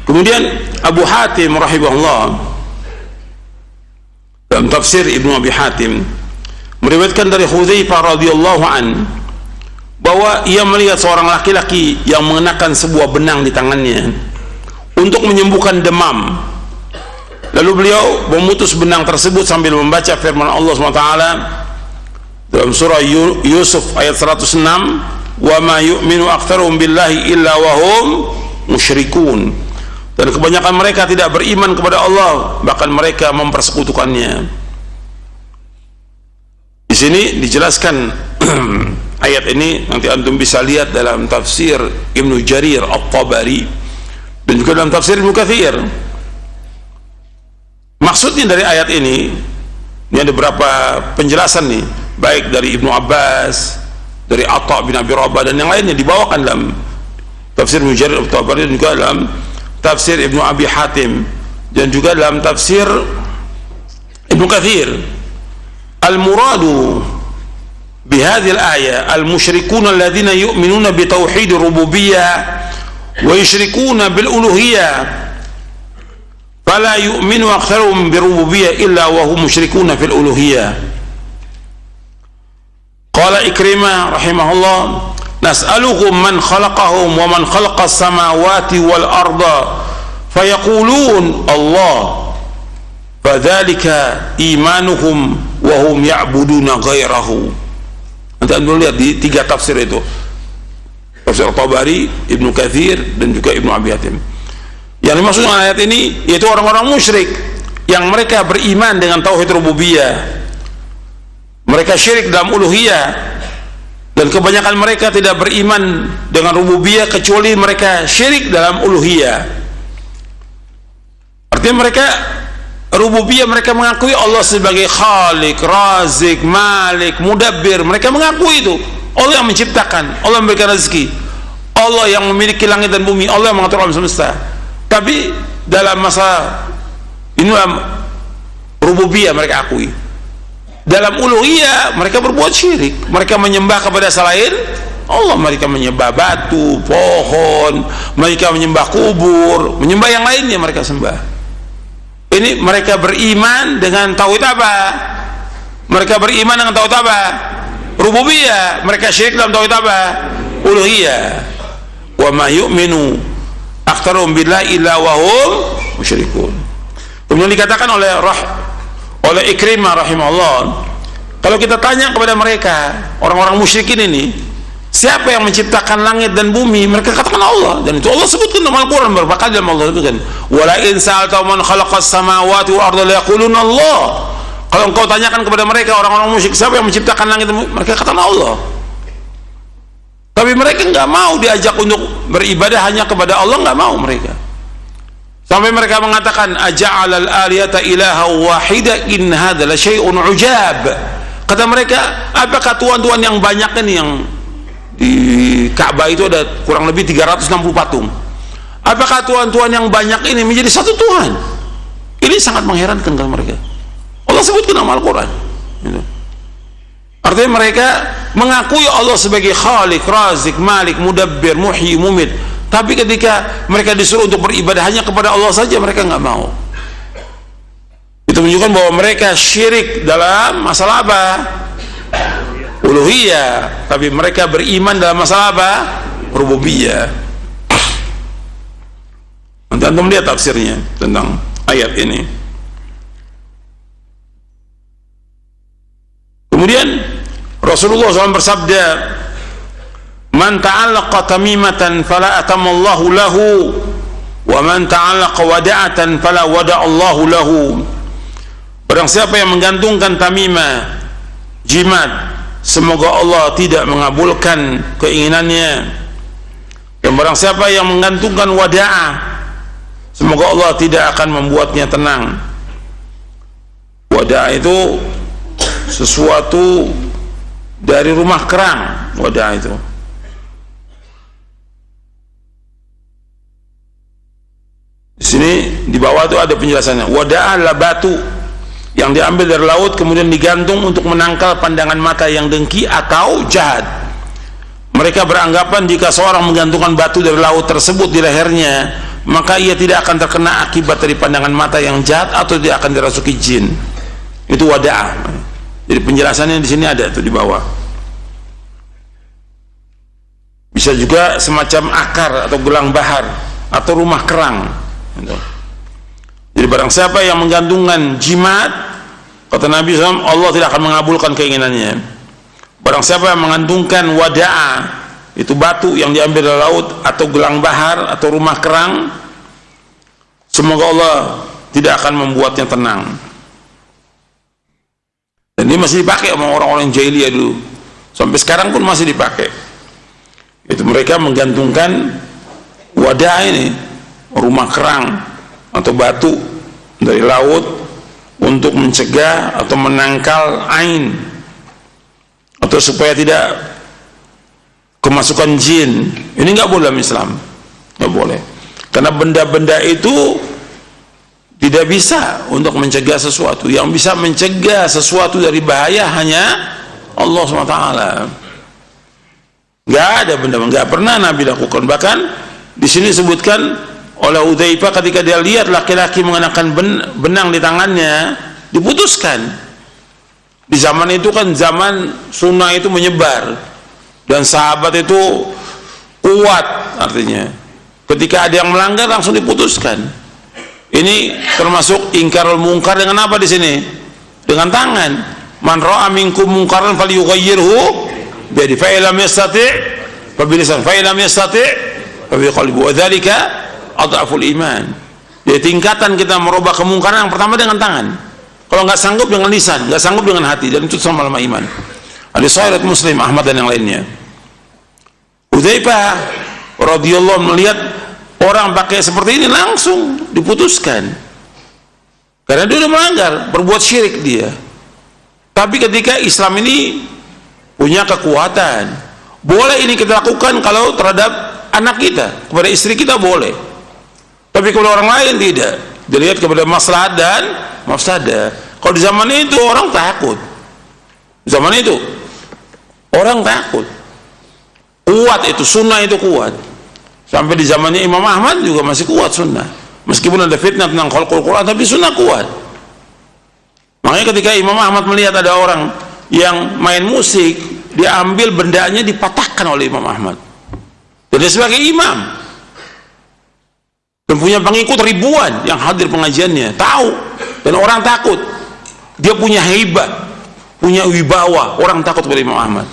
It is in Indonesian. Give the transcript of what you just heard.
Kemudian Abu Hatim rahimahullah dalam tafsir Ibnu Abi Hatim meriwayatkan dari Hudzaifah radhiyallahu an bahwa ia melihat seorang laki-laki yang mengenakan sebuah benang di tangannya untuk menyembuhkan demam. Lalu beliau memutus benang tersebut sambil membaca firman Allah SWT dalam surah Yusuf ayat 106, "Wa ma yu'minu aktsaruhum billahi illa wa hum musyrikun." Dan kebanyakan mereka tidak beriman kepada Allah, bahkan mereka mempersekutukannya. Di sini dijelaskan ayat ini, nanti antum bisa lihat dalam tafsir Ibnu Jarir At-Tabari dan juga dalam tafsir Ibnu Katsir. Maksudnya dari ayat ini ada beberapa penjelasan nih, baik dari Ibnu Abbas, dari Atha bin Abi Rabah dan yang lainnya, dibawakan dalam tafsir Ibnu Jarir At-Tabari dan juga dalam tafsir Ibnu Abi Hatim dan juga dalam tafsir Ibnu Katsir. Al-muradu bihadhihi al-ayah al-musyrikuna alladhina yu'minuna bi tauhid rububiyyah wa yusyrikuna bil uluhiyyah fala yu'minu aktsaruhum bi rububiyyah illa wa hum musyrikuna fil uluhiyyah. Qala Ikrimah rahimahullah, nas'aluhum man khalaqahum wa man khalaqas samawati wal arda fayaqulun Allah fadzalika imanuhum wa hum ya'buduna ghairahu. Nanti anda lihat di tiga tafsir itu, tafsir Tabari, Ibnu Katsir dan juga Ibnu Abi Hatim. Yang dimaksud dengan ayat ini yaitu orang-orang musyrik yang mereka beriman dengan tauhid rububiyah, mereka syirik dalam uluhiyah, dan kebanyakan mereka tidak beriman dengan rububiyah kecuali mereka syirik dalam uluhiyah. Artinya mereka rububiyah, mereka mengakui Allah sebagai Khalik, Razik, Malik, Mudabbir. Mereka mengakui itu Allah yang menciptakan, Allah yang memberikan rezeki, Allah yang memiliki langit dan bumi, Allah yang mengatur alam semesta. Tapi dalam masa ini rububiyah mereka akui, dalam uluhiyah mereka berbuat syirik. Mereka menyembah kepada selain Allah, mereka menyembah batu, pohon, mereka menyembah kubur, menyembah yang lainnya mereka sembah. Ini mereka beriman dengan tauhid apa? Mereka beriman dengan tauhid apa? Rububiyah. Mereka syirik dalam tauhid apa? Uluhiyah. Wa ma yu'minu aktsaruhum billahi illa wa hum musyrikun. Kemudian dikatakan oleh Ikrimah rahimahullah, kalau kita tanya kepada mereka, orang-orang musyrikin ini, siapa yang menciptakan langit dan bumi? Mereka katakan Allah, dan itu Allah sebutkan dalam Al-Quran berapa kali. Dalam Allah sebutkan, wala in sa'alta man khalaqas samawati wal arda la yaquluna Allah. Kalau engkau tanyakan kepada mereka, orang-orang musyrik, siapa yang menciptakan langit dan bumi? Mereka katakan Allah. Tapi mereka nggak mau diajak untuk beribadah hanya kepada Allah, nggak mau mereka. Sampai mereka mengatakan, aja'alal aliyata ilaha wahida in hadza la syai'un ujab. Kata mereka, apakah tuhan-tuhan yang banyak ini, yang di Ka'bah itu ada kurang lebih 360 patung, apakah tuhan-tuhan yang banyak ini menjadi satu Tuhan? Ini sangat mengherankan kan mereka. Allah sebutkan dalam Al-Quran gitu. Artinya mereka mengakui Allah sebagai Khalik, Razik, Malik, Mudabbir, Muhyi, Mumit, tapi ketika mereka disuruh untuk beribadah hanya kepada Allah saja, mereka nggak mau. Itu menunjukkan bahwa mereka syirik dalam masalah apa? Uluhiyah. Tapi mereka beriman dalam masalah apa? Rububiyah. Nanti antum lihat tafsirnya tentang ayat ini. Kemudian Rasulullah SAW bersabda, man ta'allaqa tamimatan fala atamallahu lahu wa man ta'allaqa wada'atan fala wada'allahu lahu. Barang siapa yang menggantungkan tamimah, jimat, semoga Allah tidak mengabulkan keinginannya. Dan barang siapa yang menggantungkan wada'ah, semoga Allah tidak akan membuatnya tenang. Wada'ah itu sesuatu dari rumah kerang. Wada'ah itu di sini di bawah itu ada penjelasannya. Wada'ah adalah batu yang diambil dari laut kemudian digantung untuk menangkal pandangan mata yang dengki atau jahat. Mereka beranggapan jika seorang menggantungkan batu dari laut tersebut di lehernya, maka ia tidak akan terkena akibat dari pandangan mata yang jahat atau tidak akan dirasuki jin. Itu wada'ah. Jadi penjelasannya di sini ada tuh di bawah. Bisa juga semacam akar atau gelang bahar atau rumah kerang. Jadi barang siapa yang menggantungkan jimat, kata Nabi SAW, Allah tidak akan mengabulkan keinginannya. Barang siapa yang menggantungkan wada'ah, itu batu yang diambil dari laut atau gelang bahar atau rumah kerang, semoga Allah tidak akan membuatnya tenang. Dan ini masih dipakai sama orang-orang jahiliyah dulu, sampai sekarang pun masih dipakai. Itu mereka menggantungkan wadah ini, rumah kerang atau batu dari laut, untuk mencegah atau menangkal ain, atau supaya tidak kemasukan jin. Ini nggak boleh dalam Islam, nggak boleh, karena benda-benda itu tidak bisa untuk mencegah sesuatu. Yang bisa mencegah sesuatu dari bahaya hanya Allah SWT. Nggak ada benda, nggak pernah Nabi lakukan. Bahkan di sini disebutkan oleh Hudzaifah ketika dia lihat laki-laki mengenakan benang di tangannya, diputuskan. Di zaman itu kan zaman sunnah itu menyebar dan sahabat itu kuat, artinya ketika ada yang melanggar langsung diputuskan. Ini termasuk ingkarul mungkar dengan apa di sini? Dengan tangan. Man ra'a minkum munkaran falyughayyirhu bi yadihi, fa illam yastati' fa bi lisan, fa illam yastati' fa bi qalbi, wa dzalika adhaful iman. Jadi tingkatan kita merubah kemungkaran yang pertama dengan tangan. Kalau nggak sanggup dengan lisan, nggak sanggup dengan hati, dan itu sama-sama iman. Hadis sahih Muslim, Ahmad dan yang lainnya. Hudzaifah radhiyallahu melihat orang pakai seperti ini, langsung diputuskan karena dia sudah melanggar, berbuat syirik dia. Tapi ketika Islam ini punya kekuatan, boleh ini kita lakukan kalau terhadap anak kita, kepada istri kita boleh, tapi kepada orang lain tidak. Dilihat kepada maslahat dan mafsadah. Kalau di zaman itu orang takut, zaman itu orang takut, kuat itu sunnah, itu kuat. Sampai di zamannya Imam Ahmad juga masih kuat sunnah, meskipun ada fitnah tentang khalqul Quran, tapi sunnah kuat. Makanya ketika Imam Ahmad melihat ada orang yang main musik, dia ambil bendanya, dipatahkan oleh Imam Ahmad. Dan dia sebagai imam dan punya pengikut ribuan yang hadir pengajiannya, tahu, dan orang takut. Dia punya haibah, punya wibawa, orang takut kepada Imam Ahmad.